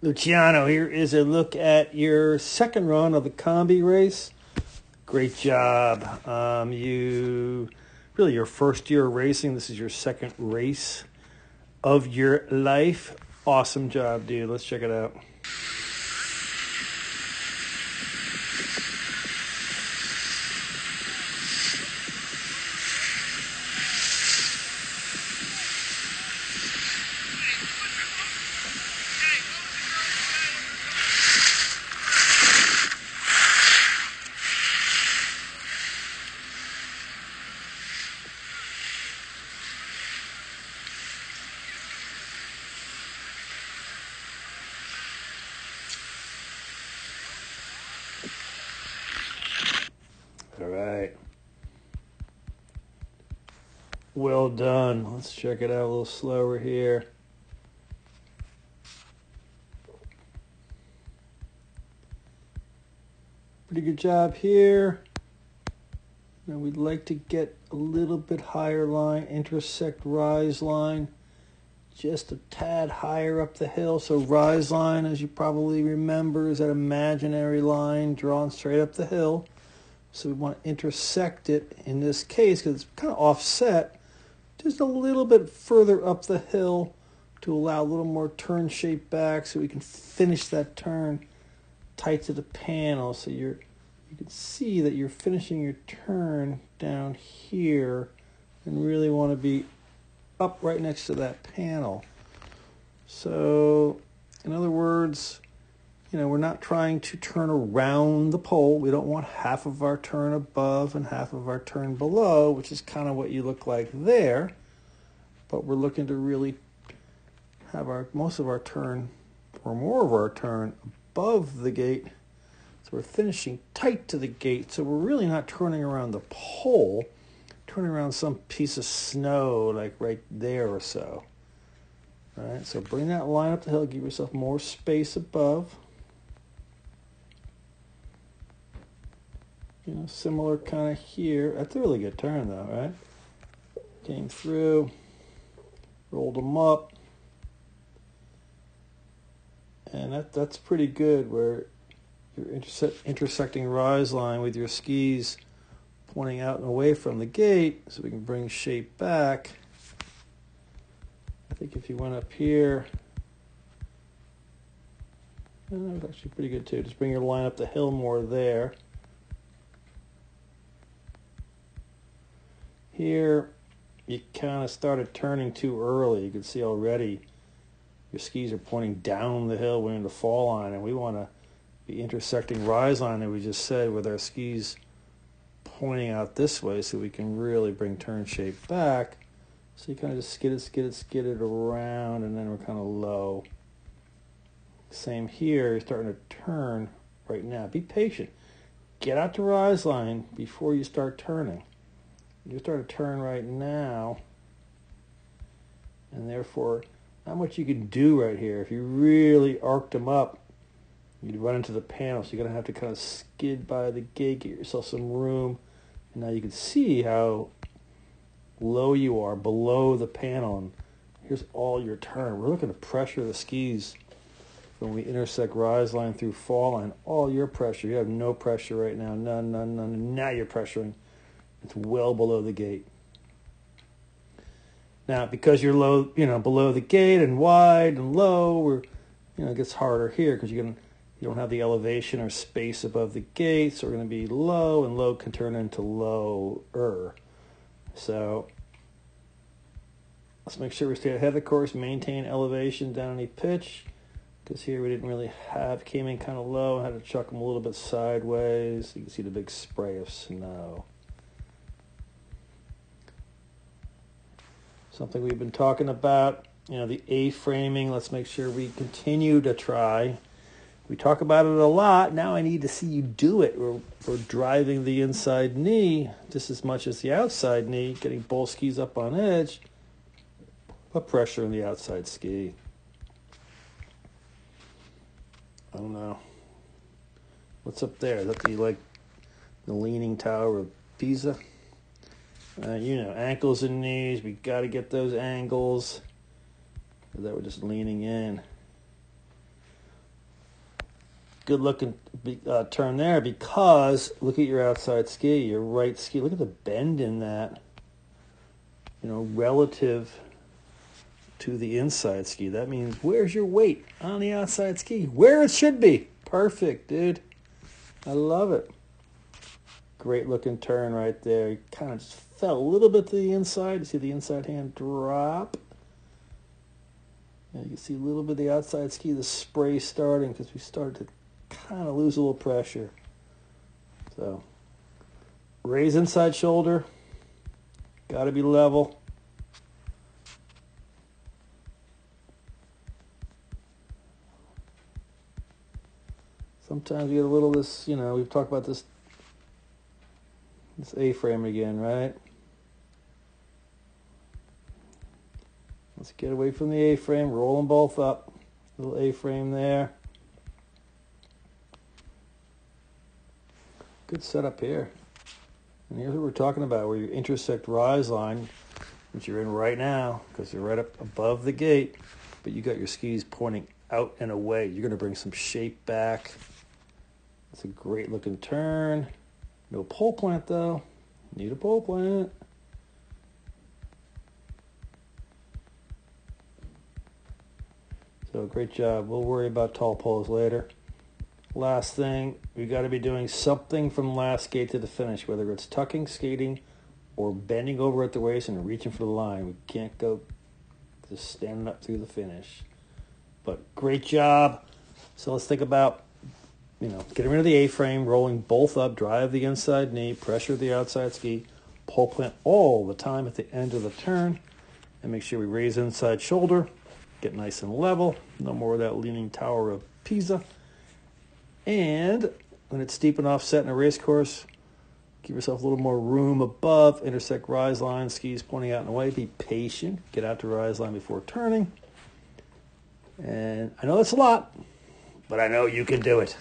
Luciano, here is a look at your second run of the Combi race. Great job. Really your first year of racing. This is your second race of your life. Awesome job, dude. Let's check it out. All right. Well done. Let's check it out a little slower here. Pretty good job here. Now we'd like to get a little bit higher line, intersect rise line, just a tad higher up the hill. So rise line, as you probably remember, is that imaginary line drawn straight up the hill. So we want to intersect it in this case because it's kind of offset just a little bit further up the hill to allow a little more turn shape back so we can finish that turn tight to the panel. So you can see that you're finishing your turn down here and really want to be up right next to that panel. So in other words, we're not trying to turn around the pole. We don't want half of our turn above and half of our turn below, which is kind of what you look like there. But we're looking to really have most of our turn or more of our turn above the gate. So we're finishing tight to the gate. So we're really not turning around the pole, turning around some piece of snow like right there or so. All right, so bring that line up the hill, give yourself more space above. Similar kind of here. That's a really good turn though, right? Came through, rolled them up. And that's pretty good where you're intersecting rise line with your skis pointing out and away from the gate so we can bring shape back. I think if you went up here, that was actually pretty good too. Just bring your line up the hill more there. Here, you kind of started turning too early. You can see already your skis are pointing down the hill. We're in the fall line, and we want to be intersecting rise line that we just said with our skis pointing out this way so we can really bring turn shape back. So you kind of just skid it around, and then we're kind of low. Same here. You're starting to turn right now. Be patient. Get out to rise line before you start turning. You start to turn right now, and therefore not much you can do right here. If you really arced them up, you'd run into the panel, so you're going to have to kind of skid by the gate, get yourself some room. And now you can see how low you are below the panel, and here's all your turn. We're looking to pressure the skis when we intersect rise line through fall line. All your pressure. You have no pressure right now. None. Now you're pressuring. It's well below the gate. Now, because you're low, below the gate and wide and low, it gets harder here because you don't have the elevation or space above the gate, so we're going to be low, and low can turn into lower. So let's make sure we stay ahead of the course, maintain elevation down any pitch, because here we didn't really came in kind of low and had to chuck them a little bit sideways. You can see the big spray of snow. Something we've been talking about, the A-framing. Let's make sure we continue to try. We talk about it a lot. Now I need to see you do it. We're driving the inside knee just as much as the outside knee, getting both skis up on edge, put pressure on the outside ski. I don't know. What's up there? Is that the Leaning Tower of Pisa? Ankles and knees. We got to get those angles. That we're just leaning in. good looking turn there because look at your outside ski, your right ski. Look at the bend in that, you know, relative to the inside ski. That means where's your weight on the outside ski? Where it should be. Perfect, dude. I love it. Great looking turn right there. You kind of just fell a little bit to the inside. You see the inside hand drop. And you can see a little bit of the outside ski, the spray starting because we started to kind of lose a little pressure. So, raise inside shoulder. Got to be level. Sometimes you get a little this, you know, we've talked about this A-frame again, right? Let's get away from the A-frame, roll them both up. Little A-frame there. Good setup here. And here's what we're talking about, where you intersect rise line, which you're in right now, because you're right up above the gate, but you got your skis pointing out and away. You're going to bring some shape back. It's a great looking turn. No pole plant though. Need a pole plant. So great job. We'll worry about tall poles later. Last thing, we got to be doing something from last skate to the finish, whether it's tucking, skating, or bending over at the waist and reaching for the line. We can't go just standing up through the finish. But great job. So let's think about, you know, getting rid of the A-frame, rolling both up, drive the inside knee, pressure the outside ski, pole plant all the time at the end of the turn, and make sure we raise inside shoulder, get nice and level, no more of that leaning tower of Pisa. And when it's steep and offset in a race course, give yourself a little more room above, intersect rise line, skis pointing out and away, be patient, get out to rise line before turning. And I know that's a lot, but I know you can do it.